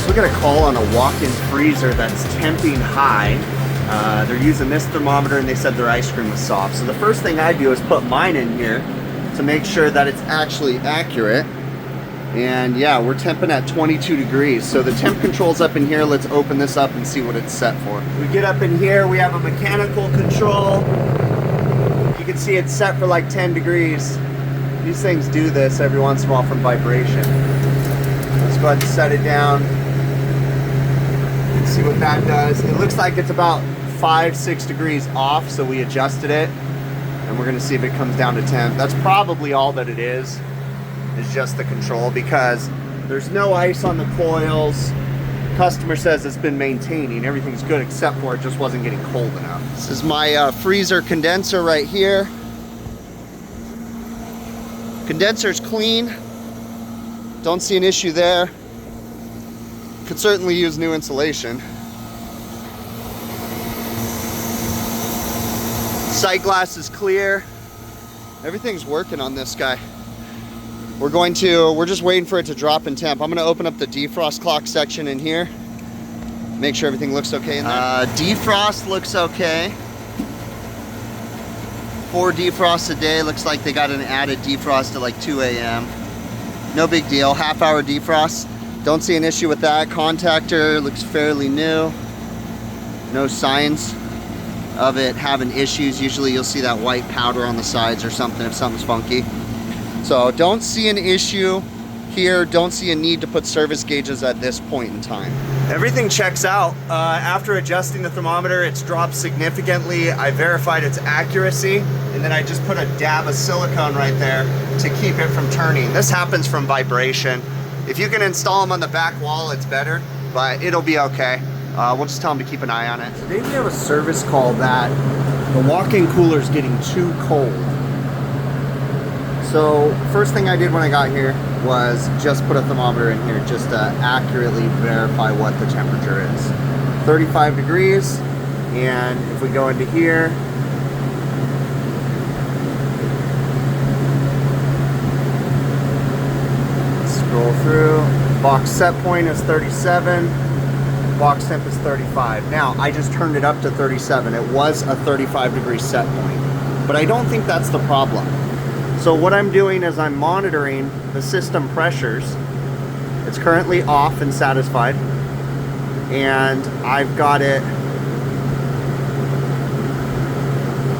we got a call on a walk-in freezer that's temping high. They're using this thermometer and they said their ice cream was soft. So the first thing I do is put mine in here to make sure that it's actually accurate. And yeah, we're temping at 22 degrees. So the temp control's up in here. Let's open this up and see what it's set for. We get up in here, we have a mechanical control. You can see it's set for like 10 degrees. These things do this every once in a while from vibration. Let's go ahead and set it down. See what that does. It looks like it's about 5-6 degrees off, so we adjusted it, and we're gonna see if it comes down to 10. That's probably all that it is just the control, because there's no ice on the coils. Customer says it's been maintaining, everything's good except for it just wasn't getting cold enough. This is my freezer condenser right here. Condenser's clean, don't see an issue there. Could certainly use new insulation. Sight glass is clear. Everything's working on this guy. We're just waiting for it to drop in temp. I'm gonna open up the defrost clock section in here. Make sure everything looks okay in there. Defrost looks okay. 4 defrosts a day. Looks like they got an added defrost at like 2 a.m. No big deal, half-hour defrost. Don't see an issue with that. Contactor looks fairly new. No signs of it having issues. Usually you'll see that white powder on the sides or something if something's funky. So don't see an issue here. Don't see a need to put service gauges at this point in time. Everything checks out. After adjusting the thermometer, it's dropped significantly. I verified its accuracy, and then I just put a dab of silicone right there to keep it from turning. This happens from vibration. If you can install them on the back wall, it's better, but it'll be okay. We'll just tell them to keep an eye on it. Today we have a service call that the walk-in cooler is getting too cold. So first thing I did when I got here was just put a thermometer in here just to accurately verify what the temperature is. 35 degrees, and if we go into here, scroll through, box set point is 37, box temp is 35. Now, I just turned it up to 37. It was a 35 degree set point, but I don't think that's the problem. So what I'm doing is I'm monitoring the system pressures. It's currently off and satisfied, and I've got it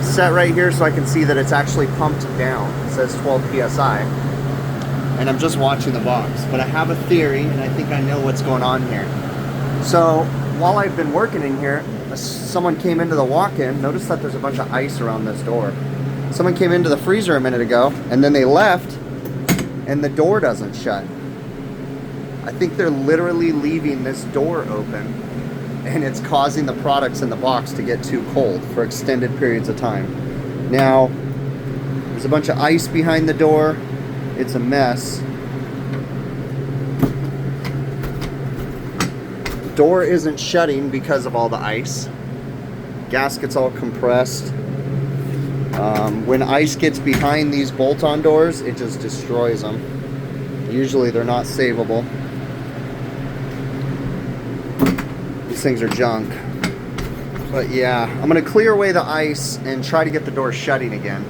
set right here so I can see that it's actually pumped down. It says 12 psi. And I'm just watching the box, but I have a theory and I think I know what's going on here. So while I've been working in here, someone came into the walk-in. Notice that there's a bunch of ice around this door. Someone came into the freezer a minute ago and then they left and the door doesn't shut. I think they're literally leaving this door open, and it's causing the products in the box to get too cold for extended periods of time. Now, there's a bunch of ice behind the door. It's a mess. Door isn't shutting because of all the ice. Gasket's all compressed. When ice gets behind these bolt-on doors, it just destroys them. Usually they're not savable. These things are junk. But yeah, I'm gonna clear away the ice and try to get the door shutting again,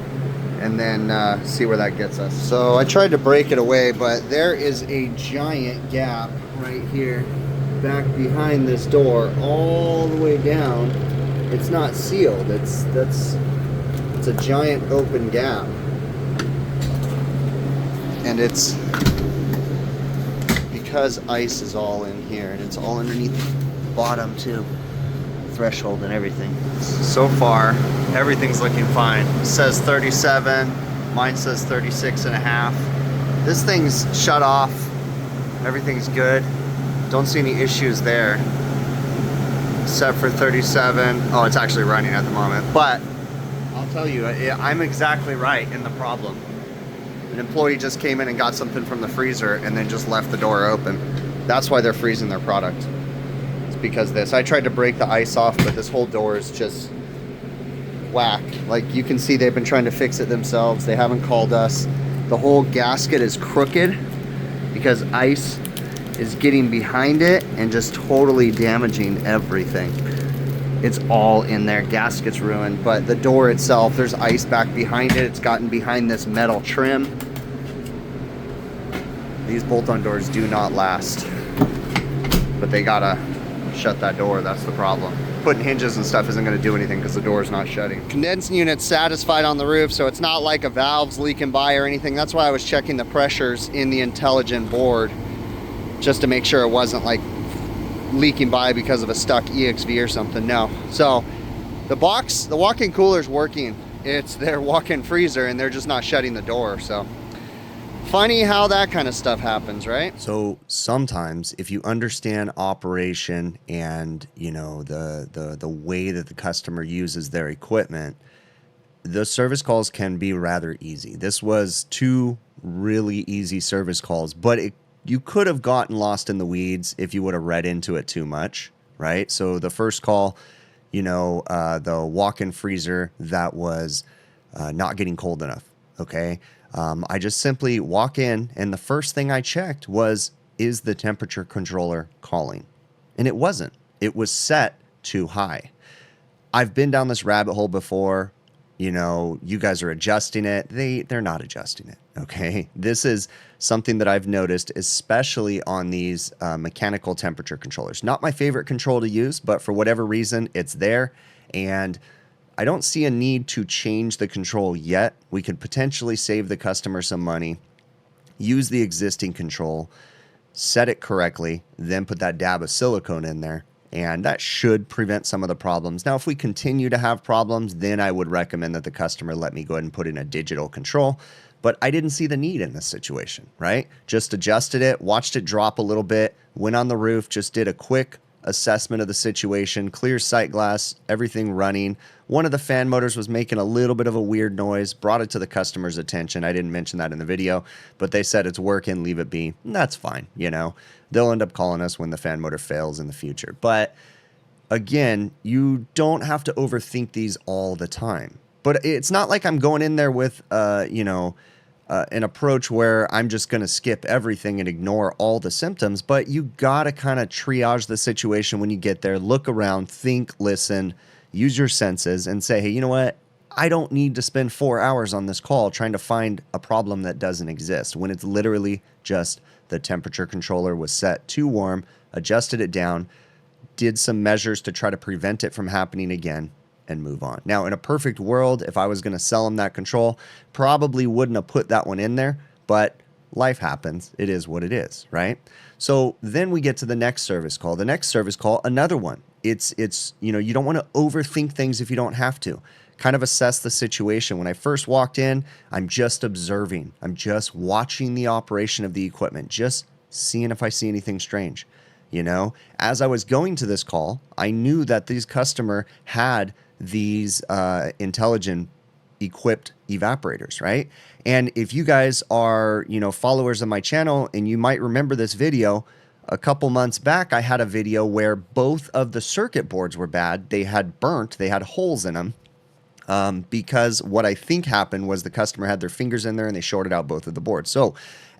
and then see where that gets us. So I tried to break it away, but there is a giant gap right here back behind this door all the way down. It's not sealed. It's a giant open gap, and it's because ice is all in here, and it's all underneath the bottom too, threshold and everything. So far everything's looking fine. It says 37, mine says 36 and a half. This thing's shut off, everything's good, don't see any issues there. Set for 37. Oh, it's actually running at the moment, but I'll tell you, I'm exactly right in the problem. An employee just came in and got something from the freezer and then just left the door open. That's why they're freezing their product. It's because of this. I tried to break the ice off, but this whole door is just whack. Like you can see, they've been trying to fix it themselves. They haven't called us. The whole gasket is crooked because ice is getting behind it and just totally damaging everything. It's all in there. Gasket's ruined, but the door itself, there's ice back behind it. It's gotten behind this metal trim. These bolt-on doors do not last, but they gotta shut that door. That's the problem. Putting hinges and stuff isn't going to do anything because the door is not shutting. Condensing unit's satisfied on the roof, so it's not like a valve's leaking by or anything. That's why I was checking the pressures in the intelligent board just to make sure it wasn't like leaking by because of a stuck EXV or something. No. So the walk-in cooler's working. It's their walk-in freezer and they're just not shutting the door. So funny how that kind of stuff happens, right? So sometimes if you understand operation and, you know, the way that the customer uses their equipment, the service calls can be rather easy. This was 2 really easy service calls, but you could have gotten lost in the weeds if you would have read into it too much, right? So the first call, you know, the walk-in freezer that was not getting cold enough, okay? I just simply walk in and the first thing I checked was, is the temperature controller calling? And it wasn't. It was set too high. I've been down this rabbit hole before. You know, you guys are adjusting it. They're not adjusting it, okay? This is something that I've noticed, especially on these mechanical temperature controllers. Not my favorite control to use, but for whatever reason, it's there. And I don't see a need to change the control yet. We could potentially save the customer some money, use the existing control, set it correctly, then put that dab of silicone in there, and that should prevent some of the problems. Now, if we continue to have problems, then I would recommend that the customer let me go ahead and put in a digital control, but I didn't see the need in this situation, right? Just adjusted it, watched it drop a little bit, went on the roof, just did a quick assessment of the situation, clear sight glass, everything running. One of the fan motors was making a little bit of a weird noise, brought it to the customer's attention. I didn't mention that in the video, but they said it's working, leave it be. And that's fine, you know. They'll end up calling us when the fan motor fails in the future. But again, you don't have to overthink these all the time. But it's not like I'm going in there with, you know, an approach where I'm just going to skip everything and ignore all the symptoms, but you got to kind of triage the situation when you get there, look around, think, listen, use your senses and say, hey, you know what? I don't need to spend 4 hours on this call trying to find a problem that doesn't exist when it's literally just the temperature controller was set too warm, adjusted it down, did some measures to try to prevent it from happening again, and move on. Now, in a perfect world, if I was going to sell them that control, probably wouldn't have put that one in there, but life happens. It is what it is, right? So then we get to the next service call. The next service call, another one. It's you know, you don't want to overthink things if you don't have to. Kind of assess the situation. When I first walked in, I'm just observing. I'm just watching the operation of the equipment, just seeing if I see anything strange. You know, as I was going to this call, I knew that this customer had these intelligent equipped evaporators, right? And if you guys are, you know, followers of my channel, and you might remember this video, a couple months back, I had a video where both of the circuit boards were bad. They had burnt, they had holes in them. Because what I think happened was the customer had their fingers in there and they shorted out both of the boards. So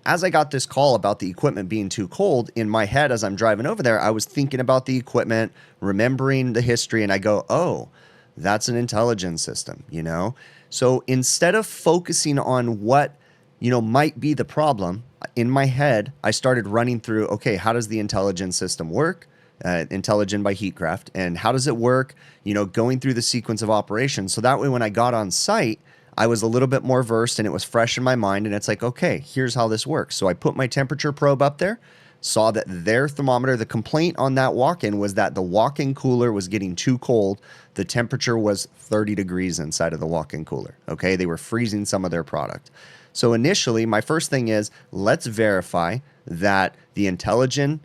as I got this call about the equipment being too cold, in my head as I'm driving over there, I was thinking about the equipment, remembering the history, and I go, oh, that's an intelligence system, you know? So instead of focusing on what, you know, might be the problem, in my head, I started running through, okay, how does the intelligence system work? Intelligent by Heatcraft, and how does it work? You know, going through the sequence of operations. So that way, when I got on site, I was a little bit more versed and it was fresh in my mind. And it's like, okay, here's how this works. So I put my temperature probe up there, saw that their thermometer, the complaint on that walk-in was that the walk-in cooler was getting too cold. The temperature was 30 degrees inside of the walk-in cooler. Okay, they were freezing some of their product. So initially, my first thing is, let's verify that the intelligent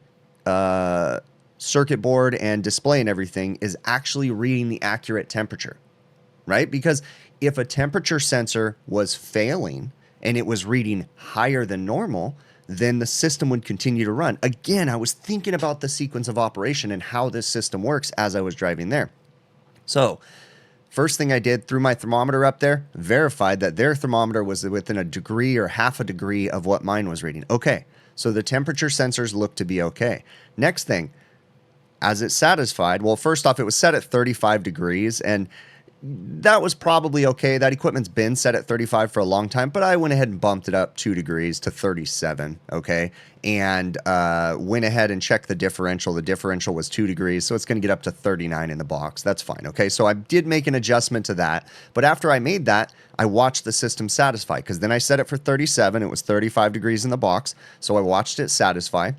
circuit board and display and everything is actually reading the accurate temperature, right? Because if a temperature sensor was failing and it was reading higher than normal, then the system would continue to run. Again, I was thinking about the sequence of operation and how this system works as I was driving there. So first thing I did, threw my thermometer up there, verified that their thermometer was within a degree or half a degree of what mine was reading. Okay, So the temperature sensors look to be okay. Next thing, as it's satisfied, well, first off, it was set at 35 degrees, and that was probably okay. That equipment's been set at 35 for a long time, but I went ahead and bumped it up 2 degrees to 37, okay? And went ahead and checked the differential. The differential was 2 degrees, so it's going to get up to 39 in the box. That's fine, okay? So I did make an adjustment to that, but after I made that, I watched the system satisfy, because then I set it for 37. It was 35 degrees in the box, so I watched it satisfy.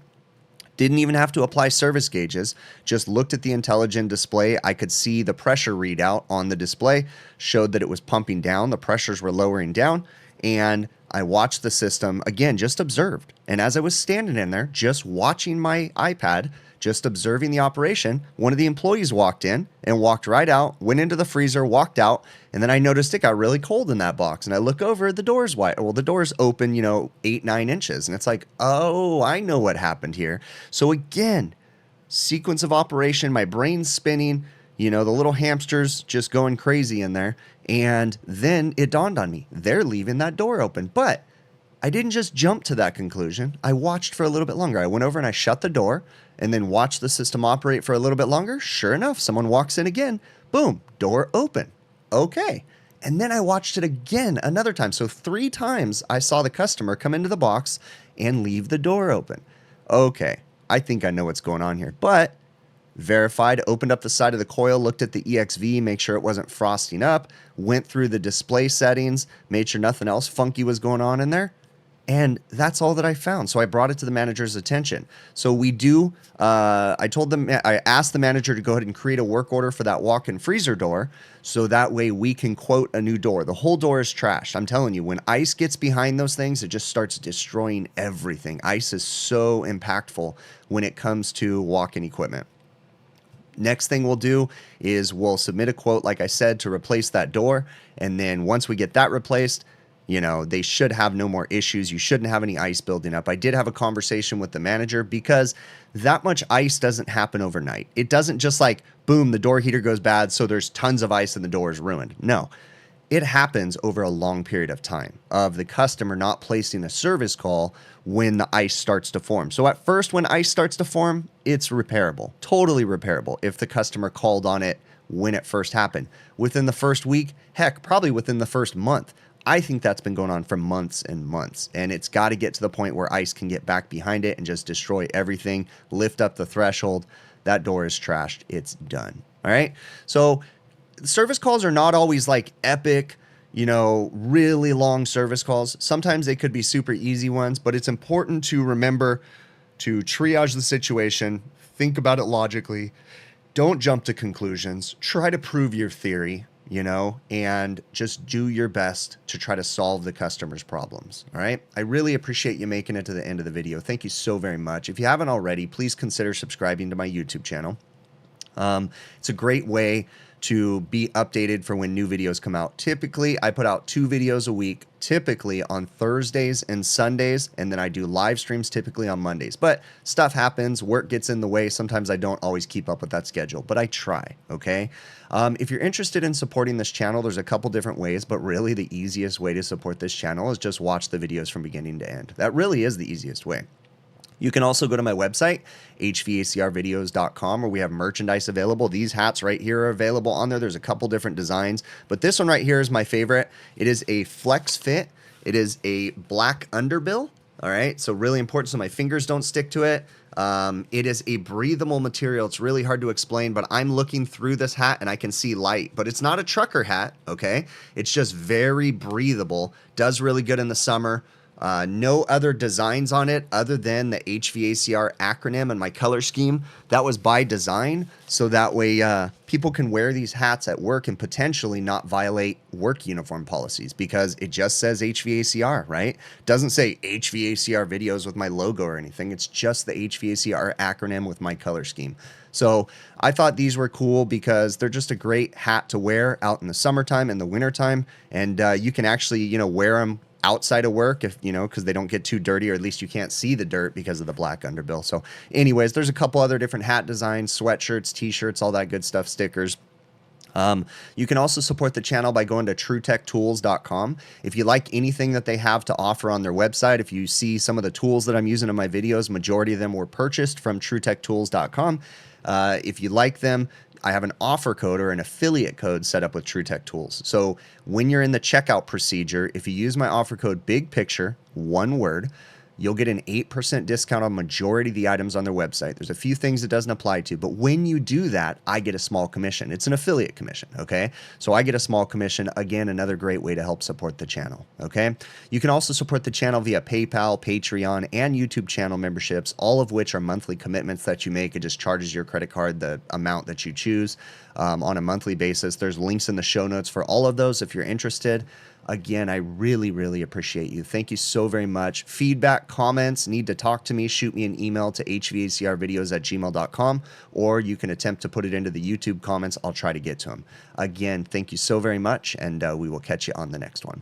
Didn't even have to apply service gauges, just looked at the intelligent display. I could see the pressure readout on the display, showed that it was pumping down, the pressures were lowering down, and I watched the system, again, just observed. And as I was standing in there, just watching my iPad, just observing the operation, one of the employees walked in and walked right out, went into the freezer, walked out, and then I noticed it got really cold in that box. And I look over, the door's wide. Well, the door's open, 8-9 inches. And it's like, oh, I know what happened here. So again, sequence of operation, my brain's spinning, the little hamsters just going crazy in there. And then it dawned on me, they're leaving that door open. But I didn't just jump to that conclusion. I watched for a little bit longer. I went over and I shut the door and then watched the system operate for a little bit longer. Sure enough, someone walks in again. Boom, door open. Okay. And then I watched it again another time. So 3 times I saw the customer come into the box and leave the door open. Okay, I think I know what's going on here. But verified, opened up the side of the coil, looked at the EXV, make sure it wasn't frosting up, went through the display settings, made sure nothing else funky was going on in there. And that's all that I found. So I brought it to the manager's attention. So we do, I asked the manager to go ahead and create a work order for that walk-in freezer door. So that way we can quote a new door. The whole door is trashed. I'm telling you, when ice gets behind those things, it just starts destroying everything. Ice is so impactful when it comes to walk-in equipment. Next thing we'll do is we'll submit a quote, like I said, to replace that door. And then once we get that replaced, they should have no more issues. You shouldn't have any ice building up. I did have a conversation with the manager because that much ice doesn't happen overnight. It doesn't just like, boom, the door heater goes bad, so there's tons of ice and the door is ruined. No, it happens over a long period of time of the customer not placing a service call when the ice starts to form. So at first, when ice starts to form, it's repairable, totally repairable if the customer called on it when it first happened. Within the first week, heck, probably within the first month. I think that's been going on for months and months, and it's got to get to the point where ice can get back behind it and just destroy everything, lift up the threshold. That door is trashed. It's done. All right. So service calls are not always like epic, really long service calls. Sometimes they could be super easy ones, but it's important to remember to triage the situation, think about it logically, don't jump to conclusions, try to prove your theory, and just do your best to try to solve the customer's problems. All right. I really appreciate you making it to the end of the video. Thank you so very much. If you haven't already, please consider subscribing to my YouTube channel. It's a great way to be updated for when new videos come out. Typically, I put out 2 videos a week, typically on Thursdays and Sundays, and then I do live streams typically on Mondays. But stuff happens, work gets in the way. Sometimes I don't always keep up with that schedule, but I try, okay? If you're interested in supporting this channel, there's a couple different ways, but really the easiest way to support this channel is just watch the videos from beginning to end. That really is the easiest way. You can also go to my website, HVACRvideos.com, where we have merchandise available. These hats right here are available on there. There's a couple different designs, but this one right here is my favorite. It is a flex fit. It is a black underbill. All right, so really important so my fingers don't stick to it. It is a breathable material. It's really hard to explain, but I'm looking through this hat and I can see light, but it's not a trucker hat, okay? It's just very breathable, does really good in the summer. No other designs on it other than the HVACR acronym and my color scheme. That was by design, so that way people can wear these hats at work and potentially not violate work uniform policies because it just says HVACR, right? Doesn't say HVACR videos with my logo or anything. It's just the HVACR acronym with my color scheme. So I thought these were cool because they're just a great hat to wear out in the summertime and the wintertime, and you can actually, wear them outside of work if because they don't get too dirty, or at least you can't see the dirt because of the black underbill. So anyways, there's a couple other different hat designs, sweatshirts, t-shirts, all that good stuff, stickers. You can also support the channel by going to truetechtools.com. If you like anything that they have to offer on their website, if you see some of the tools that I'm using in my videos, majority of them were purchased from truetechtools.com. If you like them, I have an offer code or an affiliate code set up with TrueTech Tools. So when you're in the checkout procedure, if you use my offer code Big Picture, one word, you'll get an 8% discount on majority of the items on their website. There's a few things it doesn't apply to, but when you do that, I get a small commission. It's an affiliate commission, okay? So I get a small commission. Again, another great way to help support the channel, okay? You can also support the channel via PayPal, Patreon, and YouTube channel memberships, all of which are monthly commitments that you make. It just charges your credit card the amount that you choose on a monthly basis. There's links in the show notes for all of those if you're interested. Again, I really, really appreciate you. Thank you so very much. Feedback, comments, need to talk to me, shoot me an email to hvacrvideos@gmail.com, or you can attempt to put it into the YouTube comments. I'll try to get to them. Again, thank you so very much, and we will catch you on the next one.